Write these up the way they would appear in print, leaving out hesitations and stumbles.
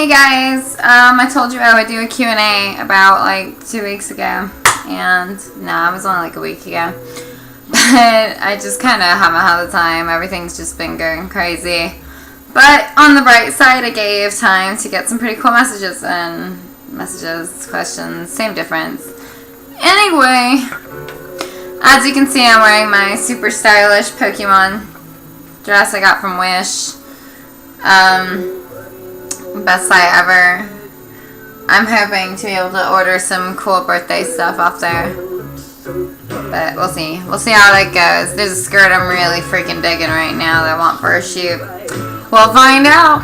Hey guys, I told you I would do a Q&A about like 2 weeks ago, and no, it was only like a week ago, but I just kind of haven't had the time. Everything's just been going crazy, but on the bright side, I gave time to get some pretty cool messages, questions, same difference. Anyway, as you can see, I'm wearing my super stylish Pokemon dress I got from Wish. Best site ever. I'm hoping to be able to order some cool birthday stuff off there, but we'll see. We'll see how that goes. There's a skirt I'm really freaking digging right now that I want for a shoot. We'll find out.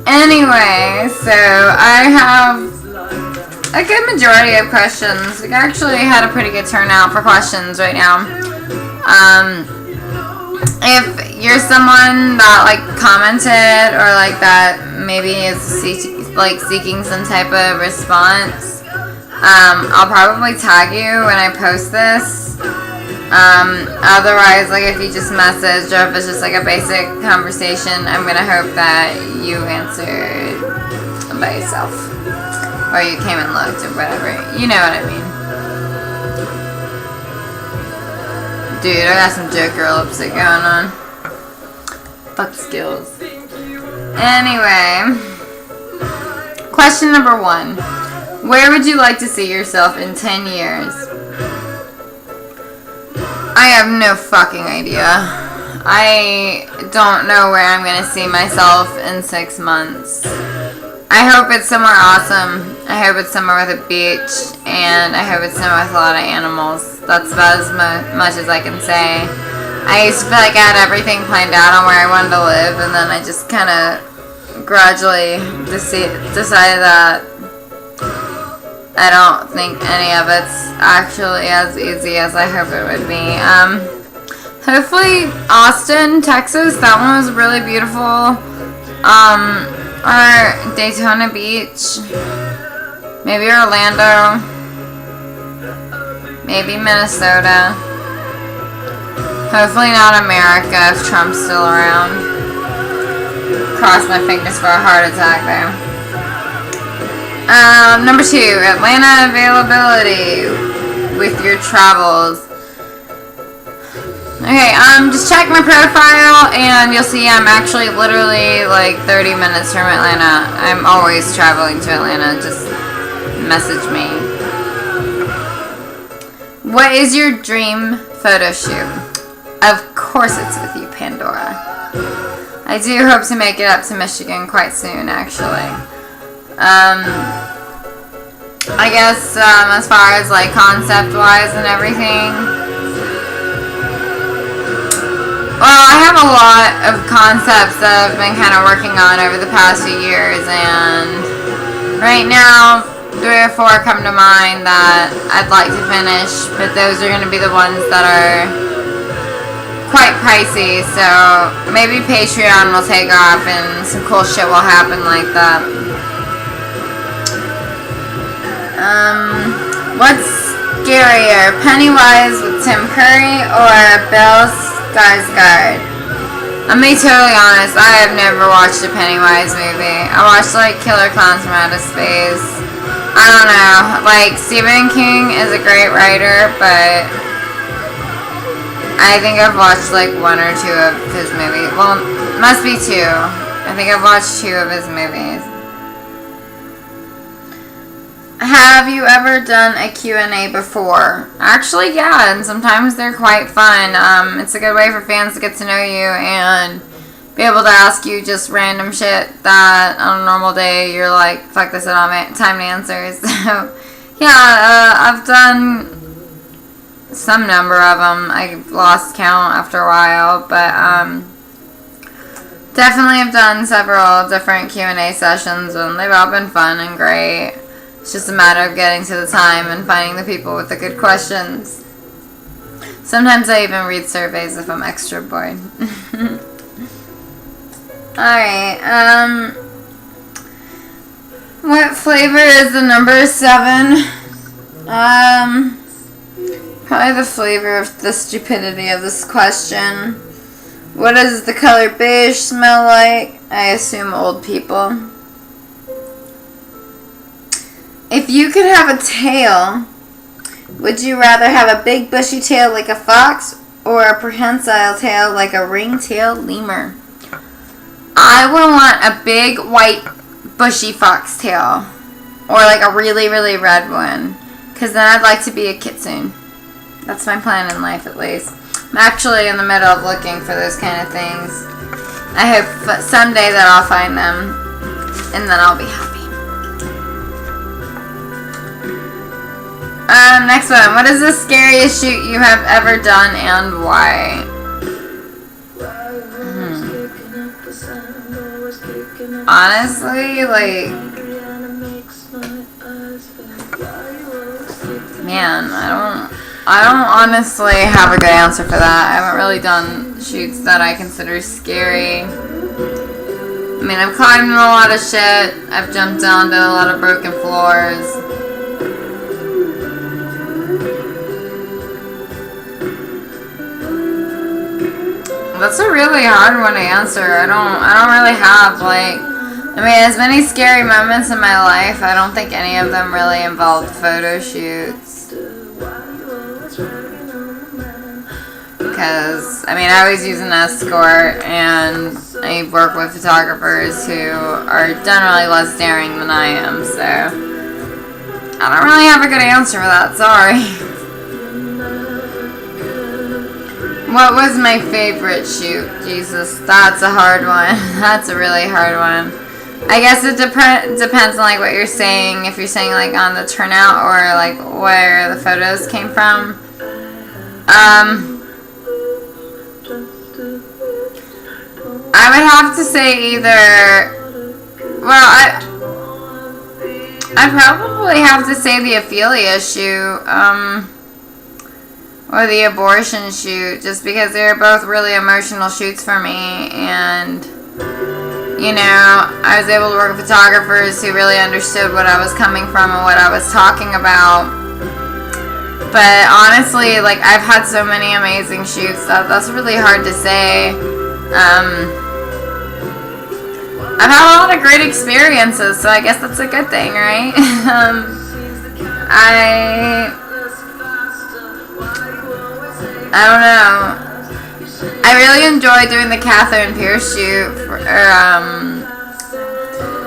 Anyway, so I have a good majority of questions. We actually had a pretty good turnout for questions right now. If you're someone that like commented or like that maybe is seeking some type of response, I'll probably tag you when I post this. Otherwise, like if you just message or if it's just like a basic conversation, I'm gonna hope that you answered by yourself or you came and looked or whatever. You know what I mean. Dude, I got some Joker lipstick going on. Fuck skills. Anyway, question number 1. Where would you like to see yourself in 10 years? I have no fucking idea. I don't know where I'm going to see myself in 6 months. I hope it's somewhere awesome. I hope it's somewhere with a beach, and I hope it's somewhere with a lot of animals. That's about as much as I can say. I used to feel like I had everything planned out on where I wanted to live, and then I just kind of gradually decided that I don't think any of it's actually as easy as I hope it would be. Hopefully Austin, Texas, that one was really beautiful. Or Daytona Beach, maybe Orlando, maybe Minnesota. Hopefully not America if Trump's still around. Cross my fingers for a heart attack there. Number 2, Atlanta availability with your travels. Okay, just check my profile and you'll see I'm actually literally like 30 minutes from Atlanta. I'm always traveling to Atlanta. Just message me. What is your dream photo shoot? Of course it's with you, Pandora. I do hope to make it up to Michigan quite soon, actually. I guess as far as like concept-wise and everything, well, I have a lot of concepts that I've been kind of working on over the past few years, and right now 3 or 4 come to mind that I'd like to finish, but those are going to be the ones that are quite pricey, so maybe Patreon will take off and some cool shit will happen like that. What's scarier, Pennywise with Tim Curry or Bill Skarsgård? I'm being totally honest, I have never watched a Pennywise movie. I watched like Killer Clowns from Outer Space. I don't know, like Stephen King is a great writer, but I think I've watched like 1 or 2 of his movies. Well, must be 2. I think I've watched 2 of his movies. Have you ever done a Q&A before? Actually, yeah, and sometimes they're quite fun. It's a good way for fans to get to know you and be able to ask you just random shit that on a normal day you're like, fuck this, I don't have time to answer. So, yeah, I've done some number of them. I lost count after a while, but definitely have done several different Q&A sessions, and they've all been fun and great. It's just a matter of getting to the time and finding the people with the good questions. Sometimes I even read surveys if I'm extra bored. Alright, what flavor is the number 7? Probably the flavor of the stupidity of this question. What does the color beige smell like? I assume old people. If you could have a tail, would you rather have a big bushy tail like a fox or a prehensile tail like a ring-tailed lemur? I would want a big white bushy fox tail, or like a really, really red one, because then I'd like to be a kitsune. That's my plan in life, at least. I'm actually in the middle of looking for those kind of things. I hope someday that I'll find them, and then I'll be happy. Next one. What is the scariest shoot you have ever done and why? Honestly, like, man, I don't honestly have a good answer for that. I haven't really done shoots that I consider scary. I mean, I've climbed a lot of shit. I've jumped onto a lot of broken floors. That's a really hard one to answer. I don't really have, like, I mean, as many scary moments in my life, I don't think any of them really involved photo shoots. Because, I mean, I always use an escort, and I work with photographers who are generally less daring than I am, so I don't really have a good answer for that, sorry. What was my favorite shoot? Jesus, that's a hard one. That's a really hard one. I guess it depends on like what you're saying. If you're saying like on the turnout or like where the photos came from. I would have to say either. Well, I'd probably have to say the Ophelia shoot. Or the abortion shoot, just because they were both really emotional shoots for me, and, you know, I was able to work with photographers who really understood what I was coming from and what I was talking about. But honestly, like, I've had so many amazing shoots that that's really hard to say. I've had a lot of great experiences, so I guess that's a good thing, right? I don't know. I really enjoyed doing the Catherine Pierce shoot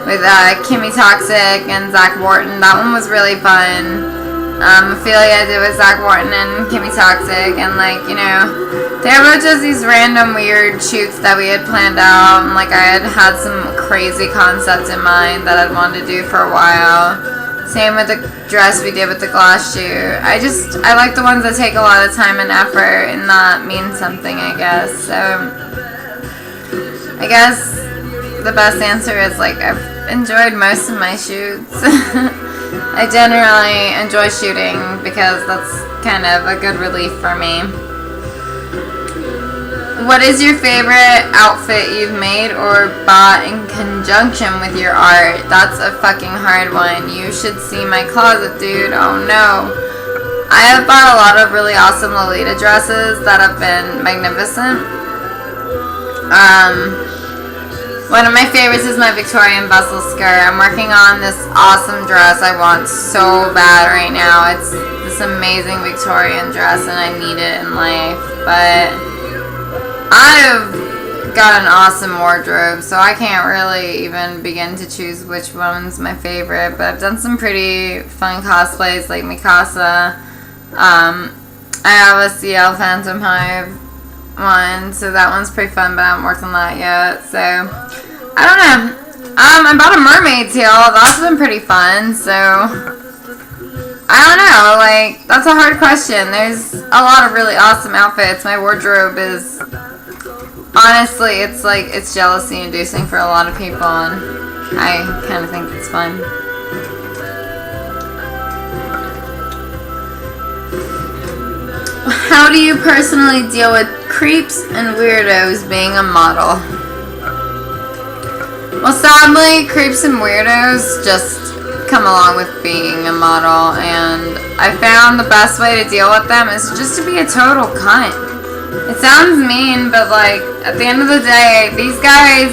with Kimmy Toxic and Zach Wharton. That one was really fun. Ophelia I did with Zach Wharton and Kimmy Toxic, and like, you know, they were just these random weird shoots that we had planned out, and like I had some crazy concepts in mind that I'd wanted to do for a while. Same with the dress we did with the glass shoot. I like the ones that take a lot of time and effort and that mean something, I guess. So, I guess the best answer is, like, I've enjoyed most of my shoots. I generally enjoy shooting because that's kind of a good relief for me. What is your favorite outfit you've made or bought in conjunction with your art? That's a fucking hard one. You should see my closet, dude. Oh no. I have bought a lot of really awesome Lolita dresses that have been magnificent. One of my favorites is my Victorian bustle skirt. I'm working on this awesome dress I want so bad right now. It's this amazing Victorian dress and I need it in life, but I've got an awesome wardrobe, so I can't really even begin to choose which one's my favorite, but I've done some pretty fun cosplays like Mikasa. I have a CL Phantom Hive one, so that one's pretty fun, but I haven't worked on that yet, so I don't know. I bought a mermaid tail. That's been pretty fun, so I don't know, like, that's a hard question. There's a lot of really awesome outfits. My wardrobe is, honestly, it's like, it's jealousy inducing for a lot of people, and I kind of think it's fun. How do you personally deal with creeps and weirdos being a model? Well, sadly, creeps and weirdos just come along with being a model, and I found the best way to deal with them is just to be a total cunt. It sounds mean, but like, at the end of the day, these guys,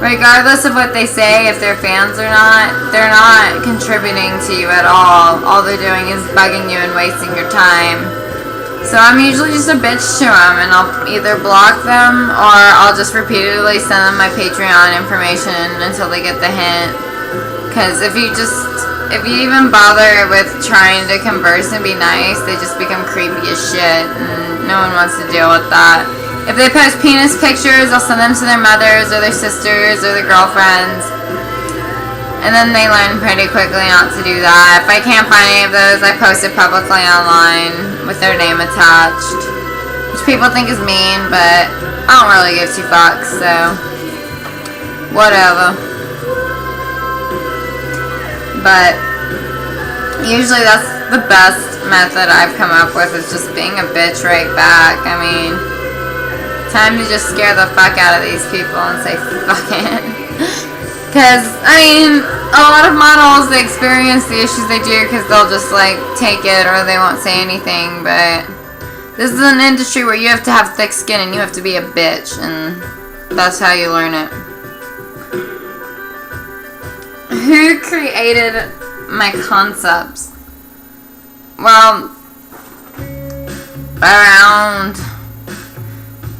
regardless of what they say, if they're fans or not, they're not contributing to you at all. All they're doing is bugging you and wasting your time. So I'm usually just a bitch to them, and I'll either block them or I'll just repeatedly send them my Patreon information until they get the hint. Because if you even bother with trying to converse and be nice, they just become creepy as shit, and no one wants to deal with that. If they post penis pictures, I'll send them to their mothers or their sisters or their girlfriends. And then they learn pretty quickly not to do that. If I can't find any of those, I post it publicly online with their name attached. Which people think is mean, but I don't really give two fucks, so whatever. But usually that's the best method I've come up with, is just being a bitch right back. I mean, time to just scare the fuck out of these people and say fuck it. Because, I mean, a lot of models, they experience the issues they do because they'll just, like, take it or they won't say anything. But this is an industry where you have to have thick skin and you have to be a bitch. And that's how you learn it. Who created my concepts? Well, around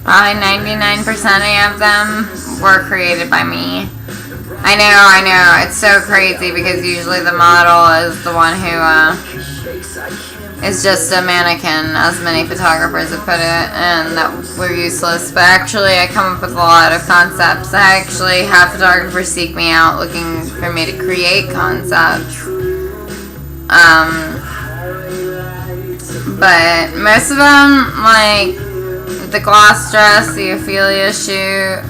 probably 99% of them were created by me. I know, it's so crazy because usually the model is the one who is just a mannequin, as many photographers have put it, and that we're useless. But actually I come up with a lot of concepts. I actually have photographers seek me out looking for me to create concepts. But most of them, like the gloss dress, the Ophelia shoot,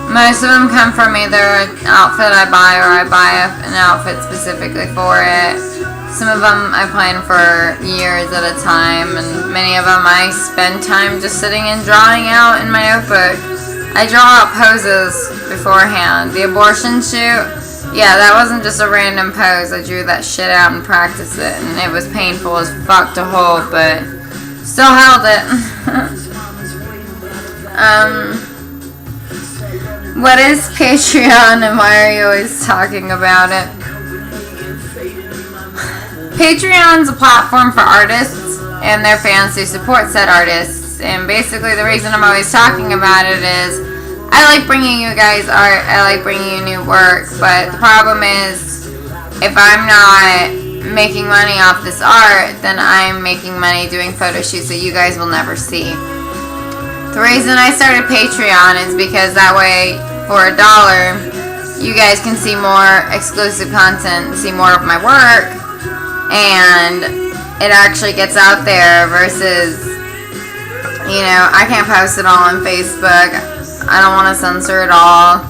most of them come from either an outfit I buy or I buy an outfit specifically for it. Some of them I plan for years at a time, and many of them I spend time just sitting and drawing out in my notebook. I draw out poses beforehand. The abortion shoot, yeah, that wasn't just a random pose. I drew that shit out and practiced it, and it was painful as fuck to hold, but still held it. What is Patreon and why are you always talking about it? Patreon's a platform for artists and their fans who support said artists, and basically the reason I'm always talking about it is I like bringing you guys art, I like bringing you new work, but the problem is if I'm not making money off this art, then I'm making money doing photo shoots that you guys will never see. The reason I started Patreon is because that way, for $1, you guys can see more exclusive content, see more of my work, and it actually gets out there versus, you know, I can't post it all on Facebook. I don't want to censor it all.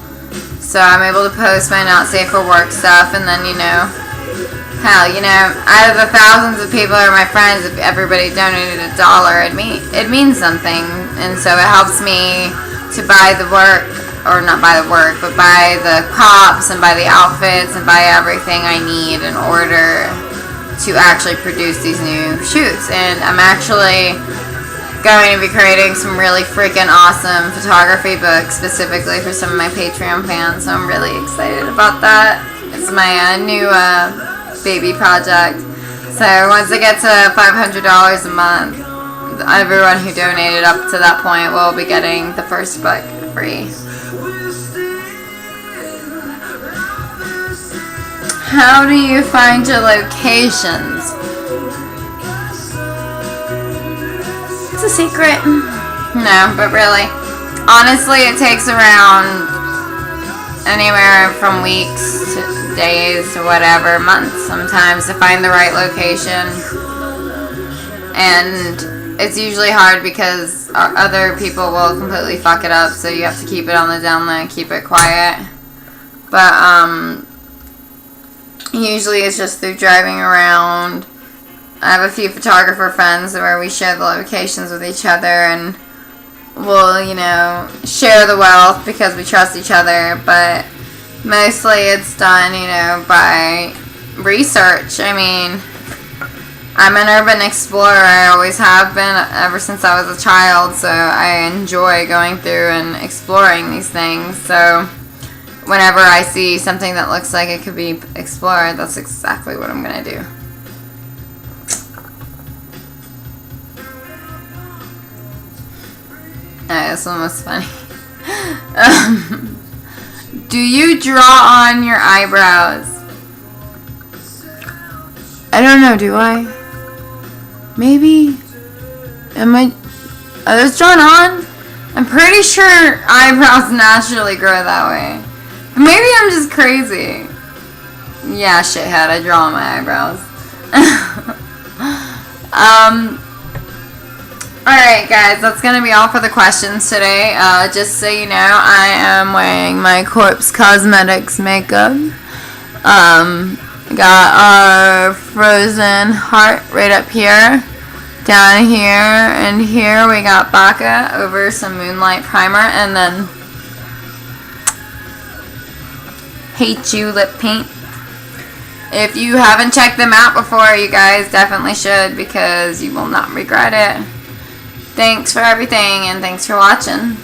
So I'm able to post my not safe for work stuff, and then, you know, hell, you know, out of the thousands of people who are my friends, if everybody donated $1, it means something. And so it helps me to buy the work, or not buy the work, but buy the props and buy the outfits and buy everything I need in order to actually produce these new shoots. And I'm actually going to be creating some really freaking awesome photography books specifically for some of my Patreon fans, so I'm really excited about that. It's my new baby project. So once I get to $500 a month, everyone who donated up to that point will be getting the first book free. How do you find your locations? It's a secret. No, but really, honestly, it takes around anywhere from weeks to days to whatever, months sometimes to find the right location. And it's usually hard because other people will completely fuck it up, so you have to keep it on the down low and keep it quiet. But usually it's just through driving around. I have a few photographer friends where we share the locations with each other, and we'll, you know, share the wealth because we trust each other, but mostly it's done, you know, by research. I mean, I'm an urban explorer. I always have been ever since I was a child, so I enjoy going through and exploring these things. So whenever I see something that looks like it could be explored, that's exactly what I'm gonna do. This one was funny. Do you draw on your eyebrows? I don't know, do I? Maybe? Are those drawn on? I'm pretty sure eyebrows naturally grow that way. Maybe I'm just crazy. Yeah, shithead, I draw on my eyebrows. Alright guys, that's going to be all for the questions today. Just so you know, I am wearing my Corpse Cosmetics makeup. Got our frozen heart right up here. Down here and here we got Baka over some Moonlight Primer, and then Hate You lip paint. If you haven't checked them out before, you guys definitely should, because you will not regret it. Thanks for everything, and thanks for watching.